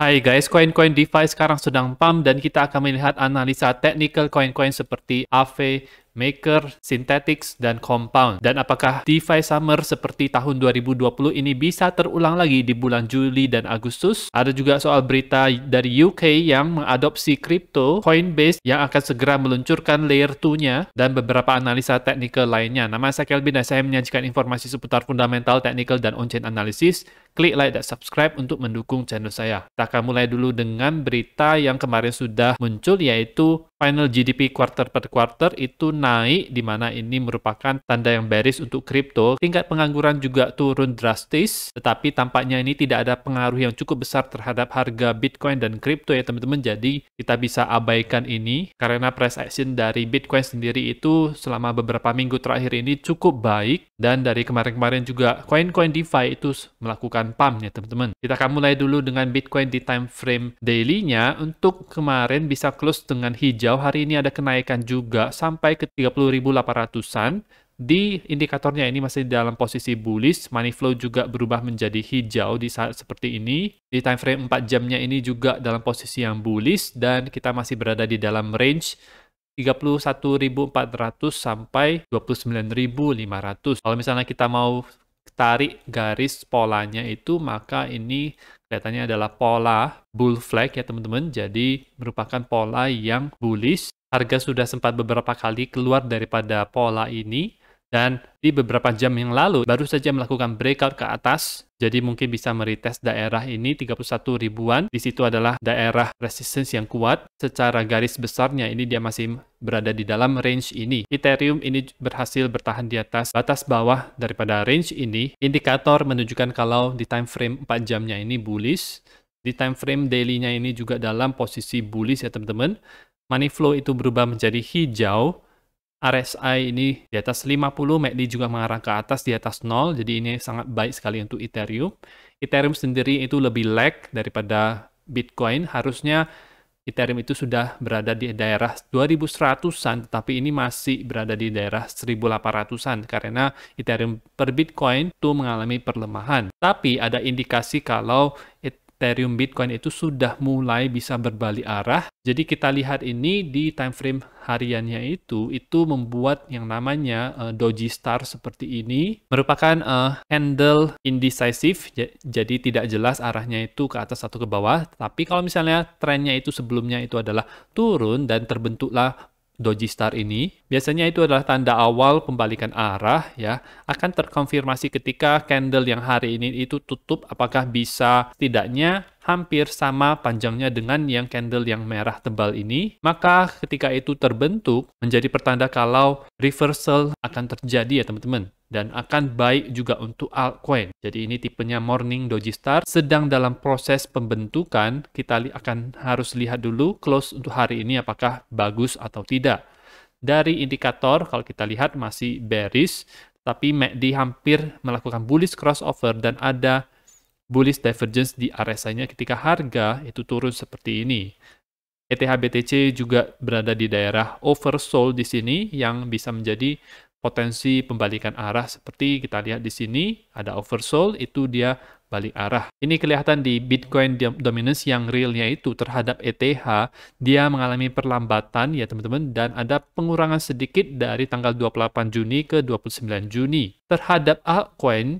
Hai guys, koin-koin DeFi sekarang sedang pump dan kita akan melihat analisa teknikal koin-koin seperti Aave, Maker, Synthetix, dan Compound. Dan apakah DeFi Summer seperti tahun 2020 ini bisa terulang lagi di bulan Juli dan Agustus? Ada juga soal berita dari UK yang mengadopsi kripto Coinbase yang akan segera meluncurkan layer 2-nya dan beberapa analisa teknikal lainnya. Nama saya Kelvin dan saya menyajikan informasi seputar fundamental, teknikal, dan on-chain analysis. Klik like dan subscribe untuk mendukung channel saya. Kita akan mulai dulu dengan berita yang kemarin sudah muncul, yaitu final GDP quarter per quarter itu naik, di mana ini merupakan tanda yang bearish untuk kripto. Tingkat pengangguran juga turun drastis, tetapi tampaknya ini tidak ada pengaruh yang cukup besar terhadap harga Bitcoin dan kripto ya teman-teman. Jadi kita bisa abaikan ini karena price action dari Bitcoin sendiri itu selama beberapa minggu terakhir ini cukup baik, dan dari kemarin-kemarin juga koin-koin DeFi itu melakukan pump ya teman-teman. Kita akan mulai dulu dengan Bitcoin di time frame daily-nya. Untuk kemarin bisa close dengan hijau, hari ini ada kenaikan juga sampai ke 30.800-an. Di indikatornya ini masih dalam posisi bullish, money flow juga berubah menjadi hijau di saat seperti ini. Di time frame 4 jamnya ini juga dalam posisi yang bullish, dan kita masih berada di dalam range 31.400 sampai 29.500. Kalau misalnya kita mau tarik garis polanya itu, maka ini kelihatannya adalah pola bull flag ya teman-teman. Jadi merupakan pola yang bullish. Harga sudah sempat beberapa kali keluar daripada pola ini, dan di beberapa jam yang lalu baru saja melakukan breakout ke atas. Jadi mungkin bisa meretest daerah ini 31 ribuan. Di situ adalah daerah resistance yang kuat. Secara garis besarnya ini dia masih berada di dalam range ini. Ethereum ini berhasil bertahan di atas batas bawah daripada range ini. Indikator menunjukkan kalau di time frame 4 jamnya ini bullish. Di time frame daily-nya ini juga dalam posisi bullish ya teman-teman. Money flow itu berubah menjadi hijau. RSI ini di atas 50, MACD juga mengarah ke atas di atas 0, jadi ini sangat baik sekali untuk Ethereum. Ethereum sendiri itu lebih lag daripada Bitcoin. Harusnya Ethereum itu sudah berada di daerah 2100-an, tetapi ini masih berada di daerah 1800-an karena Ethereum per Bitcoin itu mengalami perlemahan. Tapi ada indikasi kalau Ethereum Bitcoin itu sudah mulai bisa berbalik arah. Jadi kita lihat ini di time frame hariannya itu membuat yang namanya doji star seperti ini, merupakan candle indecisive, jadi tidak jelas arahnya itu ke atas atau ke bawah. Tapi kalau misalnya trennya itu sebelumnya itu adalah turun dan terbentuklah doji star ini, biasanya itu adalah tanda awal pembalikan arah ya. Akan terkonfirmasi ketika candle yang hari ini itu tutup, apakah bisa setidaknya hampir sama panjangnya dengan yang candle yang merah tebal ini. Maka ketika itu terbentuk menjadi pertanda kalau reversal akan terjadi ya teman-teman, dan akan baik juga untuk altcoin. Jadi ini tipenya morning doji star, sedang dalam proses pembentukan. Kita akan harus lihat dulu close untuk hari ini apakah bagus atau tidak. Dari indikator kalau kita lihat masih bearish, tapi MACD hampir melakukan bullish crossover dan ada bullish divergence di RSI-nya ketika harga itu turun seperti ini. ETH BTC juga berada di daerah oversold di sini yang bisa menjadi potensi pembalikan arah. Seperti kita lihat di sini ada oversold, itu dia balik arah. Ini kelihatan di Bitcoin dominance yang realnya itu terhadap ETH, dia mengalami perlambatan ya teman-teman, dan ada pengurangan sedikit dari tanggal 28 Juni ke 29 Juni. Terhadap altcoin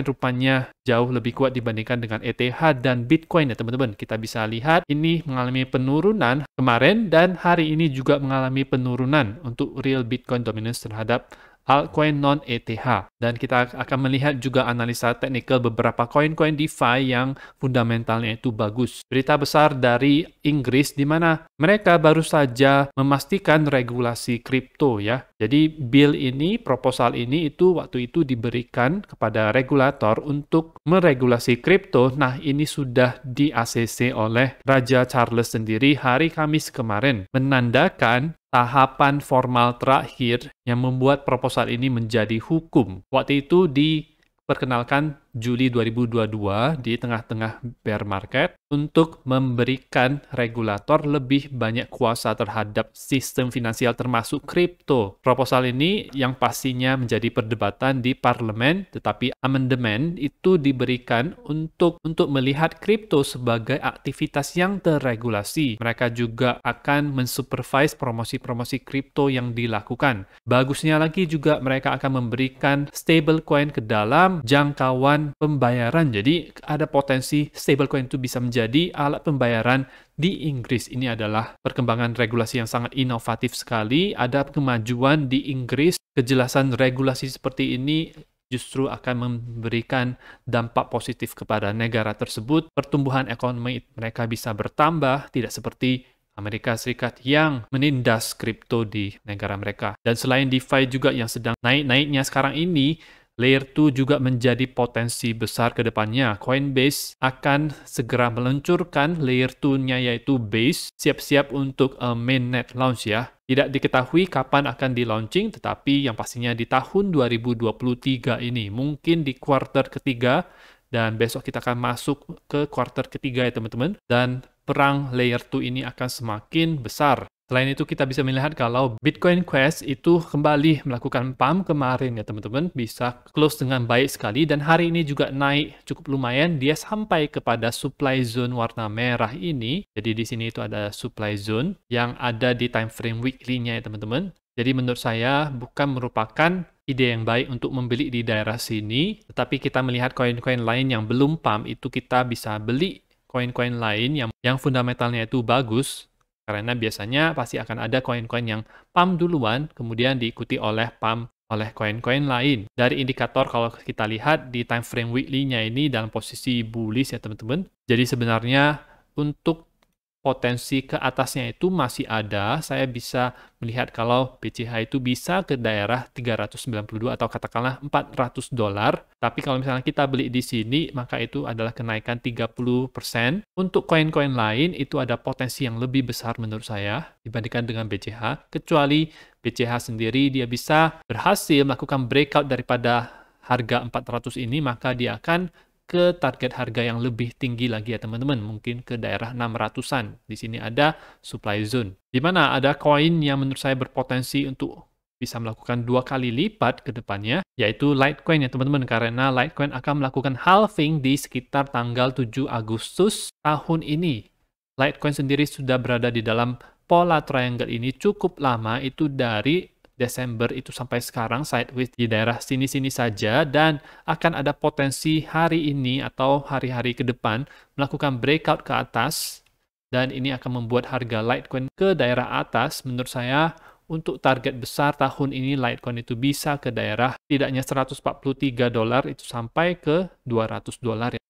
rupanya jauh lebih kuat dibandingkan dengan ETH dan Bitcoin ya teman-teman. Kita bisa lihat ini mengalami penurunan kemarin dan hari ini juga mengalami penurunan untuk real Bitcoin dominance terhadap altcoin non-ETH. Dan kita akan melihat juga analisa teknikal beberapa koin-koin DeFi yang fundamentalnya itu bagus. Berita besar dari Inggris di mana mereka baru saja memastikan regulasi kripto ya. Jadi bill ini, proposal ini itu waktu itu diberikan kepada regulator untuk meregulasi kripto. Nah, ini sudah di-ACC oleh Raja Charles sendiri hari Kamis kemarin, menandakan tahapan formal terakhir yang membuat proposal ini menjadi hukum. Waktu itu diperkenalkan Juli 2022 di tengah-tengah bear market untuk memberikan regulator lebih banyak kuasa terhadap sistem finansial termasuk kripto. Proposal ini yang pastinya menjadi perdebatan di parlemen, tetapi amandemen itu diberikan untuk melihat kripto sebagai aktivitas yang terregulasi. Mereka juga akan mensupervise promosi-promosi kripto yang dilakukan. Bagusnya lagi juga mereka akan memberikan stablecoin ke dalam jangkauan pembayaran. Jadi ada potensi stablecoin itu bisa menjadi alat pembayaran di Inggris. Ini adalah perkembangan regulasi yang sangat inovatif sekali. Ada kemajuan di Inggris. Kejelasan regulasi seperti ini justru akan memberikan dampak positif kepada negara tersebut. Pertumbuhan ekonomi mereka bisa bertambah, tidak seperti Amerika Serikat yang menindas kripto di negara mereka. Dan selain DeFi juga yang sedang naik-naiknya sekarang ini, Layer 2 juga menjadi potensi besar ke depannya. Coinbase akan segera meluncurkan Layer 2-nya yaitu Base, siap-siap untuk mainnet launch ya. Tidak diketahui kapan akan di-launching, tetapi yang pastinya di tahun 2023 ini. Mungkin di kuartal ketiga, dan besok kita akan masuk ke kuartal ketiga ya teman-teman. Dan perang Layer 2 ini akan semakin besar. Selain itu kita bisa melihat kalau Bitcoin Quest itu kembali melakukan pump kemarin ya teman-teman, bisa close dengan baik sekali dan hari ini juga naik cukup lumayan, dia sampai kepada supply zone warna merah ini. Jadi di sini itu ada supply zone yang ada di time frame weekly-nya ya teman-teman. Jadi menurut saya bukan merupakan ide yang baik untuk membeli di daerah sini, tetapi kita melihat koin-koin lain yang belum pump itu kita bisa beli koin-koin lain yang fundamentalnya itu bagus. Karena biasanya pasti akan ada koin-koin yang pump duluan, kemudian diikuti oleh pump oleh koin-koin lain. Dari indikator kalau kita lihat di time frame weekly-nya ini dalam posisi bullish ya teman-teman. Jadi sebenarnya untuk potensi ke atasnya itu masih ada. Saya bisa melihat kalau BCH itu bisa ke daerah 392 atau katakanlah $400. Tapi kalau misalnya kita beli di sini, maka itu adalah kenaikan 30%. Untuk koin-koin lain, itu ada potensi yang lebih besar menurut saya dibandingkan dengan BCH. Kecuali BCH sendiri dia bisa berhasil melakukan breakout daripada harga 400 ini, maka dia akan ke target harga yang lebih tinggi lagi ya teman-teman, mungkin ke daerah 600-an. Di sini ada supply zone, di mana ada koin yang menurut saya berpotensi untuk bisa melakukan 2 kali lipat ke depannya, yaitu Litecoin ya teman-teman, karena Litecoin akan melakukan halving di sekitar tanggal 7 Agustus tahun ini. Litecoin sendiri sudah berada di dalam pola triangle ini cukup lama, itu dari Desember itu sampai sekarang sideways di daerah sini-sini saja, dan akan ada potensi hari ini atau hari-hari ke depan melakukan breakout ke atas, dan ini akan membuat harga Litecoin ke daerah atas. Menurut saya untuk target besar tahun ini Litecoin itu bisa ke daerah tidaknya $143 itu sampai ke $200 ya.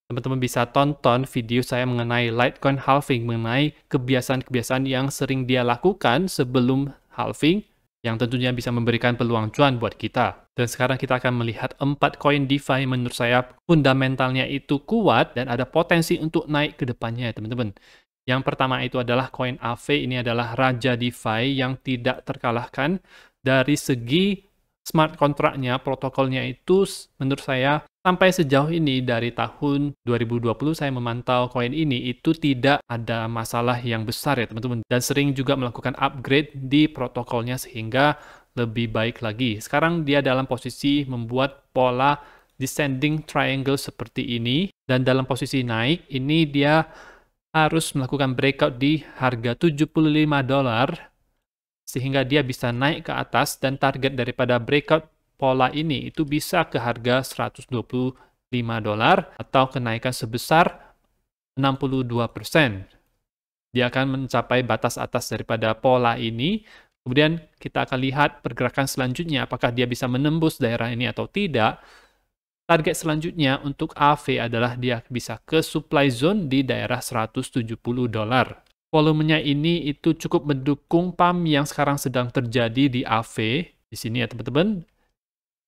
Teman-teman bisa tonton video saya mengenai Litecoin halving, mengenai kebiasaan-kebiasaan yang sering dia lakukan sebelum halving, yang tentunya bisa memberikan peluang cuan buat kita. Dan sekarang kita akan melihat 4 koin DeFi menurut saya fundamentalnya itu kuat dan ada potensi untuk naik ke depannya ya teman-teman. Yang pertama itu adalah koin Aave, ini adalah raja DeFi yang tidak terkalahkan. Dari segi smart kontraknya, protokolnya itu menurut saya sampai sejauh ini dari tahun 2020 saya memantau koin ini itu tidak ada masalah yang besar ya teman-teman, dan sering juga melakukan upgrade di protokolnya sehingga lebih baik lagi. Sekarang dia dalam posisi membuat pola descending triangle seperti ini, dan dalam posisi naik ini dia harus melakukan breakout di harga $75 sehingga dia bisa naik ke atas, dan target daripada breakout pola ini itu bisa ke harga $125 atau kenaikan sebesar 62%. Dia akan mencapai batas atas daripada pola ini. Kemudian kita akan lihat pergerakan selanjutnya apakah dia bisa menembus daerah ini atau tidak. Target selanjutnya untuk Aave adalah dia bisa ke supply zone di daerah $170. Volumenya ini itu cukup mendukung pump yang sekarang sedang terjadi di Aave. Di sini ya teman-teman.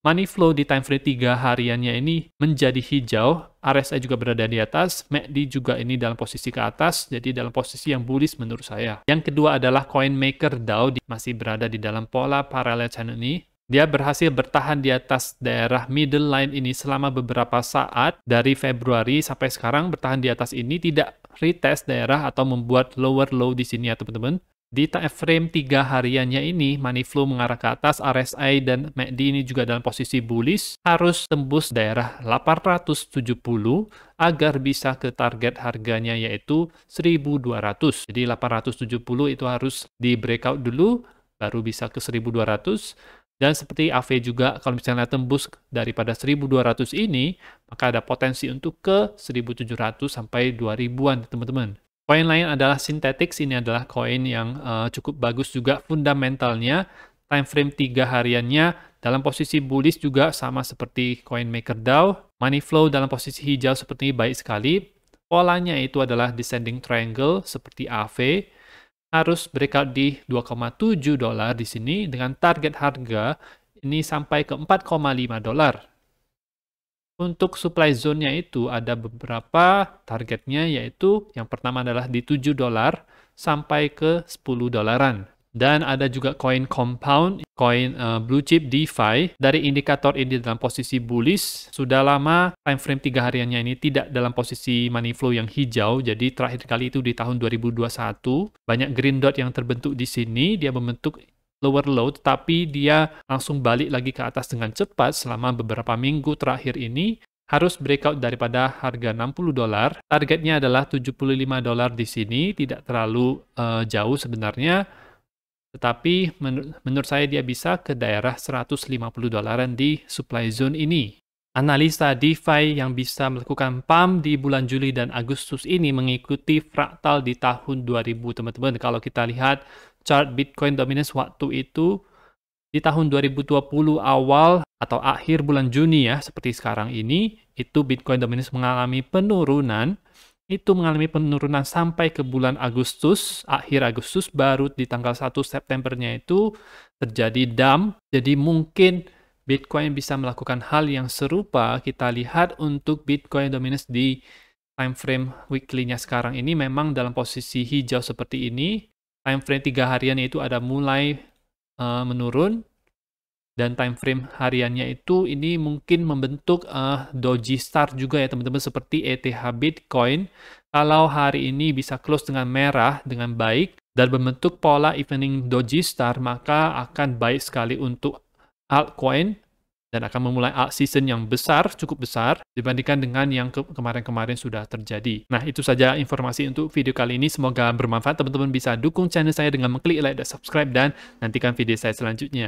Money flow di time frame 3 hariannya ini menjadi hijau, RSI juga berada di atas, MACD juga ini dalam posisi ke atas, jadi dalam posisi yang bullish menurut saya. Yang kedua adalah coin maker DAO, masih berada di dalam pola parallel channel ini. Dia berhasil bertahan di atas daerah middle line ini selama beberapa saat dari Februari sampai sekarang bertahan di atas ini, tidak retest daerah atau membuat lower low di sini ya teman-teman. Di time frame 3 hariannya ini, money flow mengarah ke atas, RSI dan MACD ini juga dalam posisi bullish, harus tembus daerah 870 agar bisa ke target harganya yaitu 1200. Jadi 870 itu harus di breakout dulu, baru bisa ke 1200. Dan seperti AV juga, kalau misalnya tembus daripada 1200 ini, maka ada potensi untuk ke 1700 sampai 2000-an teman-teman. Koin lain adalah Synthetix. Ini adalah koin yang cukup bagus juga fundamentalnya. Time frame 3 hariannya dalam posisi bullish juga sama seperti koin MakerDAO. Money flow dalam posisi hijau seperti ini baik sekali. Polanya itu adalah descending triangle seperti AV. Harus breakout di 2,7 dolar di sini dengan target harga ini sampai ke 4,5 dolar. Untuk supply zone-nya itu ada beberapa targetnya, yaitu yang pertama adalah di 7 dolar sampai ke 10 dolaran. Dan ada juga koin compound, koin blue chip DeFi. Dari indikator ini dalam posisi bullish, sudah lama time frame 3 hariannya ini tidak dalam posisi money flow yang hijau. Jadi terakhir kali itu di tahun 2021. Banyak green dot yang terbentuk di sini, dia membentuk lower low, tetapi dia langsung balik lagi ke atas dengan cepat selama beberapa minggu terakhir ini. Harus breakout daripada harga 60 dolar. Targetnya adalah 75 dolar di sini, tidak terlalu jauh sebenarnya. Tetapi menurut saya dia bisa ke daerah 150 dolaran di supply zone ini. Analisa DeFi yang bisa melakukan pump di bulan Juli dan Agustus ini mengikuti fraktal di tahun 2000 teman-teman. Kalau kita lihat chart Bitcoin dominance waktu itu di tahun 2020 awal atau akhir bulan Juni ya, seperti sekarang ini, itu Bitcoin dominance mengalami penurunan. Itu mengalami penurunan sampai ke bulan Agustus, akhir Agustus, baru di tanggal 1 Septembernya itu terjadi dump. Jadi mungkin Bitcoin bisa melakukan hal yang serupa. Kita lihat untuk Bitcoin dominance di time frame weekly-nya sekarang ini memang dalam posisi hijau seperti ini. Time frame 3 harian itu ada mulai menurun. Dan time frame hariannya itu ini mungkin membentuk doji star juga ya teman-teman, seperti ETH Bitcoin. Kalau hari ini bisa close dengan merah dengan baik dan membentuk pola evening doji star, maka akan baik sekali untuk altcoin dan akan memulai alt season yang besar, cukup besar dibandingkan dengan yang kemarin-kemarin sudah terjadi. Nah, itu saja informasi untuk video kali ini. Semoga bermanfaat. Teman-teman bisa dukung channel saya dengan mengklik like dan subscribe dan nantikan video saya selanjutnya.